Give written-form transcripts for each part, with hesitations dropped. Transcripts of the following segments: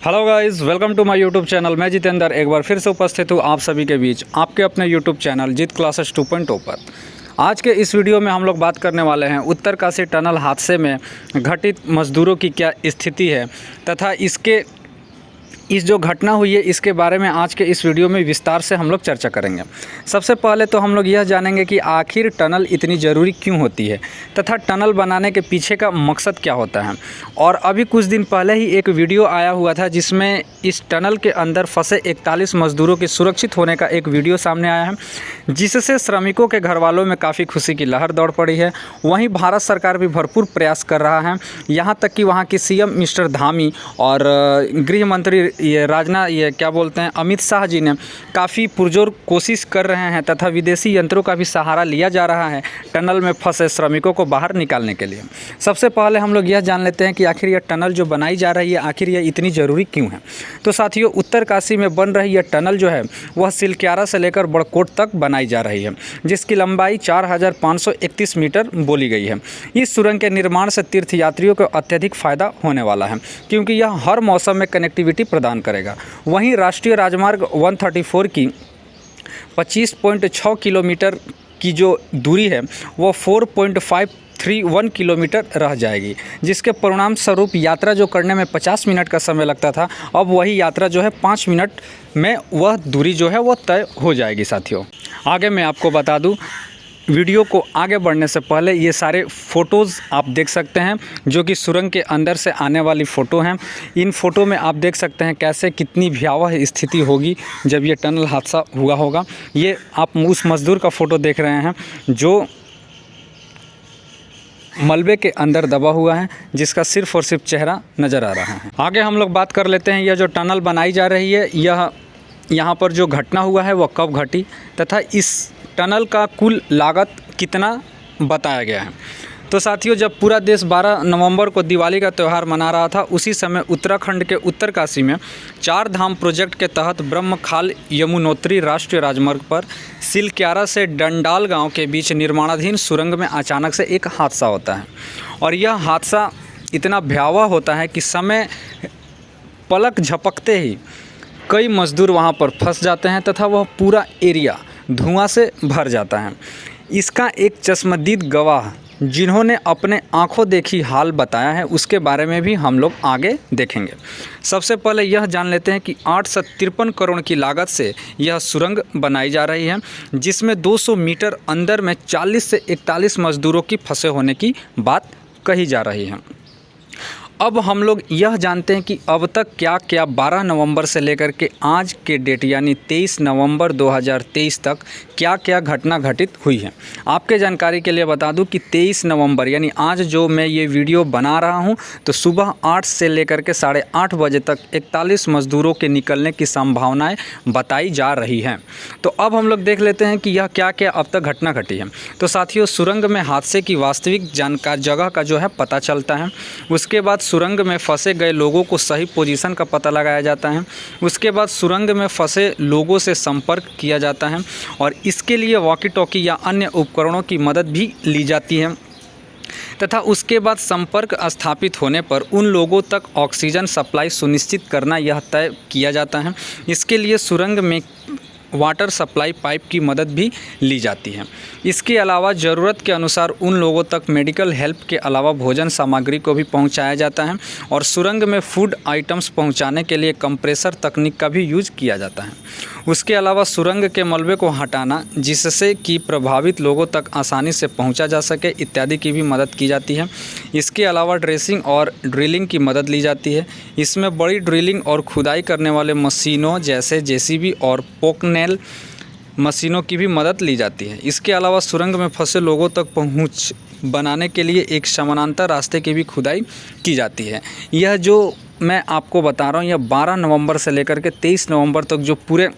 Hello guys, welcome to my YouTube channel. मैं जितेंद्र एक बार फिर से उपस्थित हूँ आप सभी के बीच आपके अपने यूट्यूब चैनल जित क्लासेस 2.0 पर। आज के इस वीडियो में हम लोग बात करने वाले हैं उत्तरकाशी टनल हादसे में घटित मजदूरों की क्या स्थिति है तथा इस जो घटना हुई है इसके बारे में आज के इस वीडियो में विस्तार से हम लोग चर्चा करेंगे। सबसे पहले तो हम लोग यह जानेंगे कि आखिर टनल इतनी ज़रूरी क्यों होती है तथा टनल बनाने के पीछे का मकसद क्या होता है। और अभी कुछ दिन पहले ही एक वीडियो आया हुआ था जिसमें इस टनल के अंदर फंसे 41 मजदूरों के सुरक्षित होने का एक वीडियो सामने आया है, जिससे श्रमिकों के घर वालों में काफ़ी खुशी की लहर दौड़ पड़ी है। वहीं भारत सरकार भी भरपूर प्रयास कर रहा है, यहाँ तक कि वहाँ के सीएम मिस्टर धामी और गृह मंत्री अमित शाह जी ने काफ़ी पुरजोर कोशिश कर रहे हैं तथा विदेशी यंत्रों का भी सहारा लिया जा रहा है टनल में फंसे श्रमिकों को बाहर निकालने के लिए। सबसे पहले हम लोग यह जान लेते हैं कि आखिर यह टनल जो बनाई जा रही है आखिर यह इतनी ज़रूरी क्यों है। तो साथियों, उत्तरकाशी में बन रही यह टनल जो है वह सिलक्यारा से लेकर बड़कोट तक बनाई जा रही है, जिसकी लंबाई 4531 मीटर बोली गई है। इस सुरंग के निर्माण से तीर्थयात्रियों को अत्यधिक फ़ायदा होने वाला है, क्योंकि यह हर मौसम में कनेक्टिविटी प्रदान करेगा। वहीं राष्ट्रीय राजमार्ग 134 की 25.6 किलोमीटर की जो दूरी है वो 4.531 किलोमीटर रह जाएगी, जिसके परिणाम स्वरूप यात्रा जो करने में 50 मिनट का समय लगता था, अब वही यात्रा जो है 5 मिनट में वह दूरी जो है वो तय हो जाएगी। साथियों, आगे मैं आपको बता दूं, वीडियो को आगे बढ़ने से पहले ये सारे फ़ोटोज़ आप देख सकते हैं जो कि सुरंग के अंदर से आने वाली फ़ोटो हैं। इन फ़ोटो में आप देख सकते हैं कैसे कितनी भयावह स्थिति होगी जब ये टनल हादसा हुआ होगा। ये आप उस मज़दूर का फ़ोटो देख रहे हैं जो मलबे के अंदर दबा हुआ है, जिसका सिर्फ़ और सिर्फ चेहरा नज़र आ रहा है। आगे हम लोग बात कर लेते हैं, यह जो टनल बनाई जा रही है यहाँ पर जो घटना हुआ है वह कब घटी तथा इस टनल का कुल लागत कितना बताया गया है। तो साथियों, जब पूरा देश 12 नवंबर को दिवाली का त्यौहार मना रहा था, उसी समय उत्तराखंड के उत्तरकाशी में 4 धाम प्रोजेक्ट के तहत ब्रह्मखाल यमुनोत्री राष्ट्रीय राजमार्ग पर सिलक्यारा से डंडाल गांव के बीच निर्माणाधीन सुरंग में अचानक से एक हादसा होता है। और यह हादसा इतना भयावह होता है कि समय पलक झपकते ही कई मजदूर वहां पर फंस जाते हैं तथा वह पूरा एरिया धुआं से भर जाता है। इसका एक चश्मदीद गवाह जिन्होंने अपने आंखों देखी हाल बताया है, उसके बारे में भी हम लोग आगे देखेंगे। सबसे पहले यह जान लेते हैं कि 853 करोड़ की लागत से यह सुरंग बनाई जा रही है, जिसमें 200 मीटर अंदर में 40 से 41 मजदूरों की फंसे होने की बात कही जा रही है। अब हम लोग यह जानते हैं कि अब तक क्या क्या 12 नवंबर से लेकर के आज के डेट यानी 23 नवंबर 2023 तक क्या क्या घटना घटित हुई है। आपके जानकारी के लिए बता दूं कि 23 नवंबर यानी आज जो मैं ये वीडियो बना रहा हूं, तो सुबह 8 से लेकर के 8:30 बजे तक 41 मजदूरों के निकलने की संभावनाएं बताई जा रही हैं। तो अब हम लोग देख लेते हैं कि यह क्या क्या अब तक घटना घटी है। तो साथियों, सुरंग में हादसे की वास्तविक जानकारी जगह का जो है पता चलता है। उसके बाद सुरंग में फंसे गए लोगों को सही पोजीशन का पता लगाया जाता है। उसके बाद सुरंग में फंसे लोगों से संपर्क किया जाता है और इसके लिए वॉकी टॉकी या अन्य उपकरणों की मदद भी ली जाती है तथा उसके बाद संपर्क स्थापित होने पर उन लोगों तक ऑक्सीजन सप्लाई सुनिश्चित करना यह तय किया जाता है। इसके लिए सुरंग में वाटर सप्लाई पाइप की मदद भी ली जाती है। इसके अलावा ज़रूरत के अनुसार उन लोगों तक मेडिकल हेल्प के अलावा भोजन सामग्री को भी पहुंचाया जाता है और सुरंग में फूड आइटम्स पहुंचाने के लिए कंप्रेसर तकनीक का भी यूज किया जाता है। उसके अलावा सुरंग के मलबे को हटाना जिससे कि प्रभावित लोगों तक आसानी से पहुंचा जा सके इत्यादि की भी मदद की जाती है। इसके अलावा ड्रेसिंग और ड्रिलिंग की मदद ली जाती है। इसमें बड़ी ड्रिलिंग और खुदाई करने वाले मशीनों जैसे जेसीबी और पोकनेल मशीनों की भी मदद ली जाती है। इसके अलावा सुरंग में फंसे लोगों तक पहुंच बनाने के लिए एक समानांतर रास्ते की भी खुदाई की जाती है। यह जो मैं आपको बता रहा हूँ, यह 12 नवंबर से लेकर के 23 नवंबर तक जो पूरे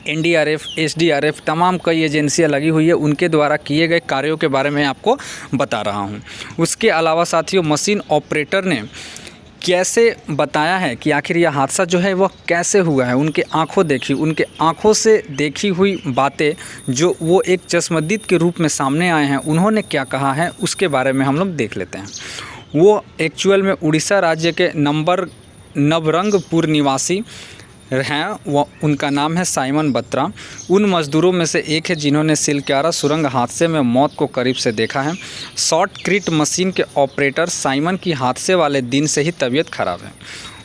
एनडीआरएफ, एसडीआरएफ तमाम कई एजेंसियां लगी हुई है, उनके द्वारा किए गए कार्यों के बारे में आपको बता रहा हूं। उसके अलावा साथियों, मशीन ऑपरेटर ने कैसे बताया है कि आखिर यह हादसा जो है वह कैसे हुआ है, उनके आंखों से देखी हुई बातें जो वो एक चश्मदीद के रूप में सामने आए हैं, उन्होंने क्या कहा है उसके बारे में हम लोग देख लेते हैं। वो एक्चुअल में उड़ीसा राज्य के नंबर नवरंगपुर निवासी हैं, वह उनका नाम है साइमन बत्रा। उन मज़दूरों में से एक है जिन्होंने सिलक्यारा सुरंग हादसे में मौत को करीब से देखा है। शॉर्टक्रीट मशीन के ऑपरेटर साइमन की हादसे वाले दिन से ही तबीयत खराब है।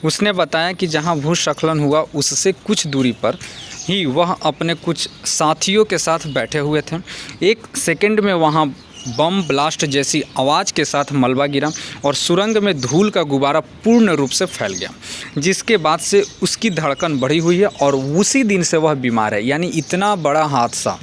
उसने बताया कि जहां भूस्खलन हुआ उससे कुछ दूरी पर ही वह अपने कुछ साथियों के साथ बैठे हुए थे। एक सेकंड में वहां बम ब्लास्ट जैसी आवाज़ के साथ मलबा गिरा और सुरंग में धूल का गुब्बारा पूर्ण रूप से फैल गया, जिसके बाद से उसकी धड़कन बढ़ी हुई है और उसी दिन से वह बीमार है। यानी इतना बड़ा हादसा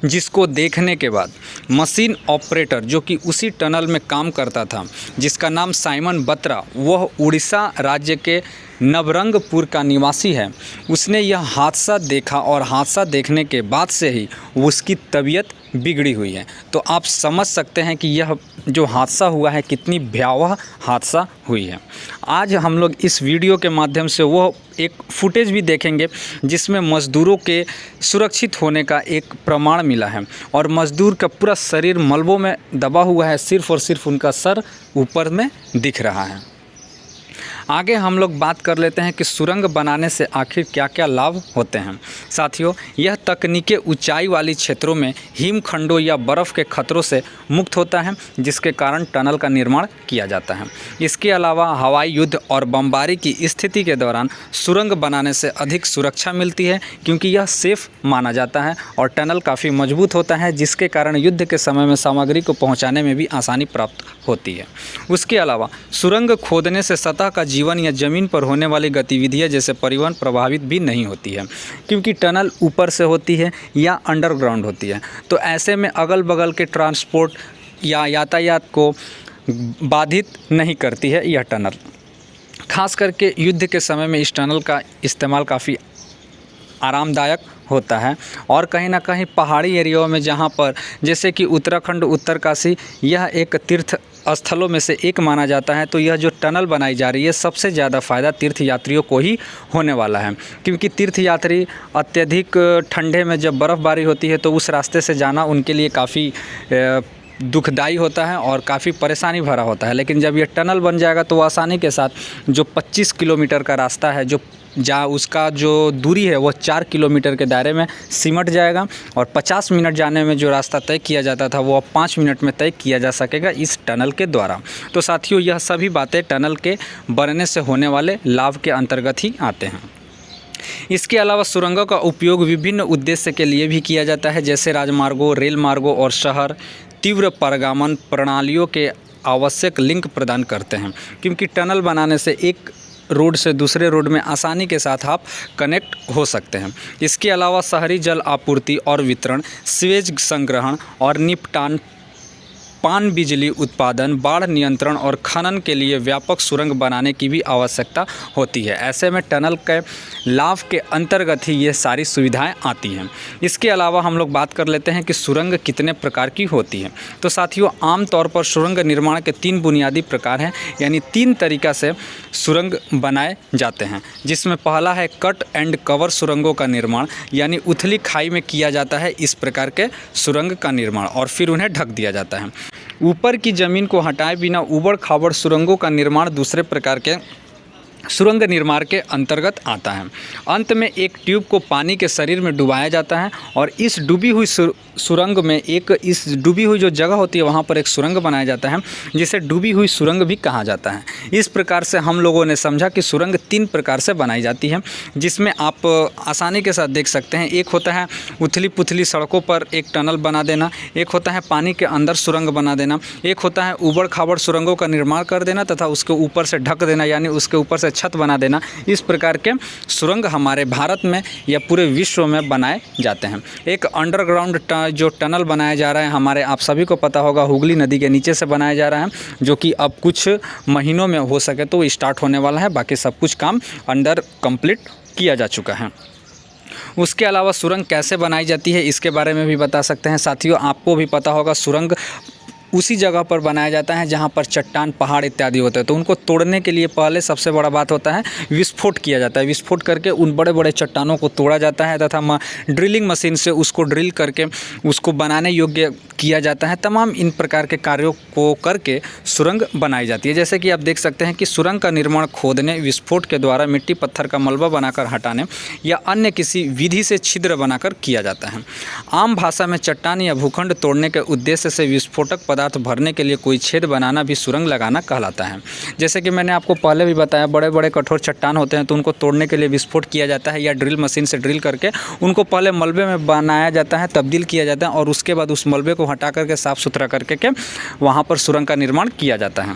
जिसको देखने के बाद मशीन ऑपरेटर जो कि उसी टनल में काम करता था, जिसका नाम साइमन बत्रा, वह उड़ीसा राज्य के नवरंगपुर का निवासी है, उसने यह हादसा देखा और हादसा देखने के बाद से ही उसकी तबीयत बिगड़ी हुई है। तो आप समझ सकते हैं कि यह जो हादसा हुआ है कितनी भयावह हादसा हुई है। आज हम लोग इस वीडियो के माध्यम से वह एक फुटेज भी देखेंगे जिसमें मज़दूरों के सुरक्षित होने का एक प्रमाण मिला है और मज़दूर का पूरा शरीर मलबों में दबा हुआ है, सिर्फ़ और सिर्फ उनका सर ऊपर में दिख रहा है। आगे हम लोग बात कर लेते हैं कि सुरंग बनाने से आखिर क्या क्या लाभ होते हैं। साथियों, यह तकनीकें ऊंचाई वाली क्षेत्रों में हिमखंडों या बर्फ़ के खतरों से मुक्त होता है, जिसके कारण टनल का निर्माण किया जाता है। इसके अलावा हवाई युद्ध और बमबारी की स्थिति के दौरान सुरंग बनाने से अधिक सुरक्षा मिलती है, क्योंकि यह सेफ माना जाता है और टनल काफ़ी मजबूत होता है, जिसके कारण युद्ध के समय में सामग्री को पहुँचाने में भी आसानी प्राप्त होती है। उसके अलावा सुरंग खोदने से सतह का जीवन या ज़मीन पर होने वाली गतिविधियां जैसे परिवहन प्रभावित भी नहीं होती है, क्योंकि टनल ऊपर से होती है या अंडरग्राउंड होती है। तो ऐसे में अगल बगल के ट्रांसपोर्ट या यातायात को बाधित नहीं करती है यह टनल। खास करके युद्ध के समय में इस टनल का इस्तेमाल काफ़ी आरामदायक होता है और कहीं ना कहीं पहाड़ी एरियाओं में, जहाँ पर जैसे कि उत्तराखंड, उत्तरकाशी, यह एक तीर्थ स्थलों में से एक माना जाता है। तो यह जो टनल बनाई जा रही है, सबसे ज़्यादा फ़ायदा तीर्थ यात्रियों को ही होने वाला है, क्योंकि तीर्थ यात्री अत्यधिक ठंडे में जब बर्फ़बारी होती है तो उस रास्ते से जाना उनके लिए काफ़ी दुखदाई होता है और काफ़ी परेशानी भरा होता है। लेकिन जब यह टनल बन जाएगा तो आसानी के साथ जो 25 किलोमीटर का रास्ता है, उसका जो दूरी है वो 4 किलोमीटर के दायरे में सिमट जाएगा और 50 मिनट जाने में जो रास्ता तय किया जाता था वो अब 5 मिनट में तय किया जा सकेगा इस टनल के द्वारा। तो साथियों, यह सभी बातें टनल के बनने से होने वाले लाभ के अंतर्गत ही आते हैं। इसके अलावा सुरंगों का उपयोग विभिन्न उद्देश्य के लिए भी किया जाता है, जैसे राजमार्गों, रेल मार्गों और शहर तीव्र पारगमन प्रणालियों के आवश्यक लिंक प्रदान करते हैं, क्योंकि टनल बनाने से एक रोड से दूसरे रोड में आसानी के साथ आप कनेक्ट हो सकते हैं। इसके अलावा शहरी जल आपूर्ति और वितरण, सीवेज संग्रहण और निपटान, पान बिजली उत्पादन, बाढ़ नियंत्रण और खनन के लिए व्यापक सुरंग बनाने की भी आवश्यकता होती है। ऐसे में टनल के लाभ के अंतर्गत ही ये सारी सुविधाएं आती हैं। इसके अलावा हम लोग बात कर लेते हैं कि सुरंग कितने प्रकार की होती है। तो साथियों, आमतौर पर सुरंग निर्माण के 3 बुनियादी प्रकार हैं, यानी 3 तरीक़ा से सुरंग बनाए जाते हैं, जिसमें पहला है कट एंड कवर सुरंगों का निर्माण, यानी उथली खाई में किया जाता है इस प्रकार के सुरंग का निर्माण और फिर उन्हें ढक दिया जाता है। ऊपर की ज़मीन को हटाए बिना ऊबड़ खाबड़ सुरंगों का निर्माण दूसरे प्रकार के सुरंग निर्माण के अंतर्गत आता है। अंत में एक ट्यूब को पानी के शरीर में डुबाया जाता है और इस डूबी हुई सुरंग में इस डूबी हुई जो जगह होती है वहाँ पर एक सुरंग बनाया जाता है, जिसे डूबी हुई सुरंग भी कहा जाता है। इस प्रकार से हम लोगों ने समझा कि सुरंग 3 प्रकार से बनाई जाती है, जिसमें आप आसानी के साथ देख सकते हैं। एक होता है उथली पुथली सड़कों पर एक टनल बना देना, एक होता है पानी के अंदर सुरंग बना देना, एक होता है ऊबड़ खाबड़ सुरंगों का निर्माण कर देना तथा उसके ऊपर से ढक देना, यानी उसके ऊपर से छत बना देना। इस प्रकार के सुरंग हमारे भारत में या पूरे विश्व में बनाए जाते हैं। एक अंडरग्राउंड जो टनल बनाया जा रहा है हमारे, आप सभी को पता होगा, हुगली नदी के नीचे से बनाया जा रहा है, जो कि अब कुछ महीनों में हो सके तो स्टार्ट होने वाला है। बाकी सब कुछ काम अंडर कंप्लीट किया जा चुका है। उसके अलावा सुरंग कैसे बनाई जाती है इसके बारे में भी बता सकते हैं। साथियों, आपको भी पता होगा सुरंग उसी जगह पर बनाया जाता है जहाँ पर चट्टान, पहाड़ इत्यादि होते हैं। तो उनको तोड़ने के लिए पहले सबसे बड़ा बात होता है विस्फोट किया जाता है। विस्फोट करके उन बड़े बड़े चट्टानों को तोड़ा जाता है तथा ड्रिलिंग मशीन से उसको ड्रिल करके उसको बनाने योग्य किया जाता है। तमाम इन प्रकार के कार्यों को करके सुरंग बनाई जाती है। जैसे कि आप देख सकते हैं कि सुरंग का निर्माण खोदने, विस्फोट के द्वारा मिट्टी पत्थर का मलबा बनाकर हटाने या अन्य किसी विधि से छिद्र बनाकर किया जाता है। आम भाषा में चट्टान या भूखंड तोड़ने के उद्देश्य से विस्फोटक पदार्थ भरने के लिए कोई छेद बनाना भी सुरंग लगाना कहलाता है। जैसे कि मैंने आपको पहले भी बताया, बड़े बड़े कठोर चट्टान होते हैं तो उनको तोड़ने के लिए विस्फोट किया जाता है या ड्रिल मशीन से ड्रिल करके उनको पहले मलबे में बनाया जाता है, तब्दील किया जाता है और उसके बाद उस मलबे को हटा करके साफ़ सुथरा करके वहाँ पर सुरंग का निर्माण किया जाता है।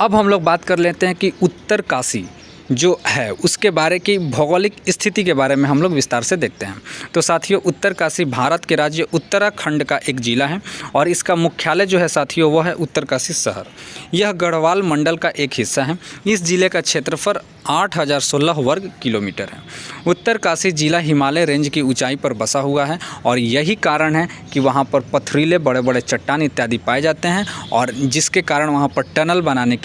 अब हम लोग बात कर लेते हैं कि उत्तरकाशी जो है उसके बारे की भौगोलिक स्थिति के बारे में हम लोग विस्तार से देखते हैं। तो साथियों, उत्तरकाशी भारत के राज्य उत्तराखंड का एक ज़िला है और इसका मुख्यालय जो है साथियों वो है उत्तरकाशी शहर। यह गढ़वाल मंडल का एक हिस्सा है। इस ज़िले का क्षेत्रफल 8016 वर्ग किलोमीटर है। उत्तरकाशी ज़िला हिमालय रेंज की ऊंचाई पर बसा हुआ है और यही कारण है कि वहाँ पर पथरीले बड़े बड़े चट्टान इत्यादि पाए जाते हैं और जिसके कारण वहाँ पर टनल बनाने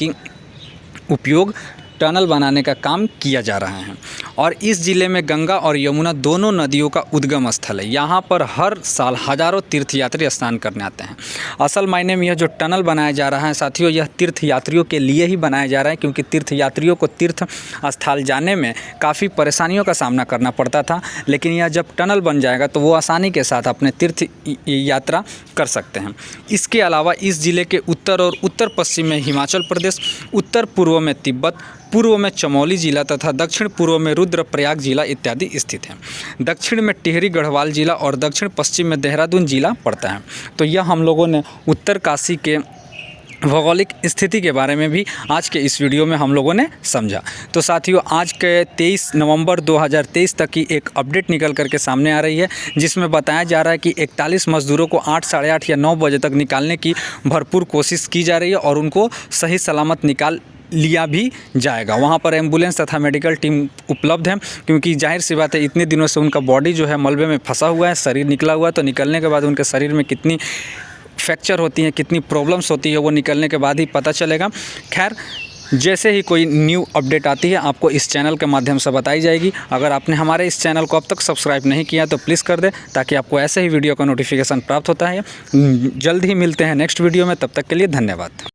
का काम किया जा रहा है। और इस ज़िले में गंगा और यमुना दोनों नदियों का उद्गम स्थल है। यहाँ पर हर साल हज़ारों तीर्थयात्री स्नान करने आते हैं। असल मायने में यह जो टनल बनाया जा रहा है साथियों, यह तीर्थयात्रियों के लिए ही बनाया जा रहा है, क्योंकि तीर्थयात्रियों को तीर्थ स्थल जाने में काफ़ी परेशानियों का सामना करना पड़ता था। लेकिन यह जब टनल बन जाएगा तो वो आसानी के साथ अपने तीर्थ यात्रा कर सकते हैं। इसके अलावा इस ज़िले के उत्तर और उत्तर पश्चिम में हिमाचल प्रदेश, उत्तर पूर्व में तिब्बत, पूर्व में चमोली जिला तथा दक्षिण पूर्व में रुद्रप्रयाग जिला इत्यादि स्थित हैं। दक्षिण में टिहरी गढ़वाल जिला और दक्षिण पश्चिम में देहरादून जिला पड़ता है। तो यह हम लोगों ने उत्तरकाशी के भौगोलिक स्थिति के बारे में भी आज के इस वीडियो में हम लोगों ने समझा। तो साथियों, आज के 23 नवंबर 2023 तक की एक अपडेट निकल करके सामने आ रही है, जिसमें बताया जा रहा है कि 41 मज़दूरों को 8, साढ़े 8 या 9 बजे तक निकालने की भरपूर कोशिश की जा रही है और उनको सही सलामत निकाल लिया भी जाएगा। वहाँ पर एम्बुलेंस तथा मेडिकल टीम उपलब्ध है, क्योंकि जाहिर सी बात है इतने दिनों से उनका बॉडी जो है मलबे में फंसा हुआ है, शरीर निकला हुआ है। तो निकलने के बाद उनके शरीर में कितनी फ्रैक्चर होती हैं, कितनी प्रॉब्लम्स होती है, वो निकलने के बाद ही पता चलेगा। खैर, जैसे ही कोई न्यू अपडेट आती है आपको इस चैनल के माध्यम से बताई जाएगी। अगर आपने हमारे इस चैनल को अब तक सब्सक्राइब नहीं किया तो प्लीज़ कर दे, ताकि आपको ऐसे ही वीडियो का नोटिफिकेशन प्राप्त होता है। जल्द ही मिलते हैं नेक्स्ट वीडियो में, तब तक के लिए धन्यवाद।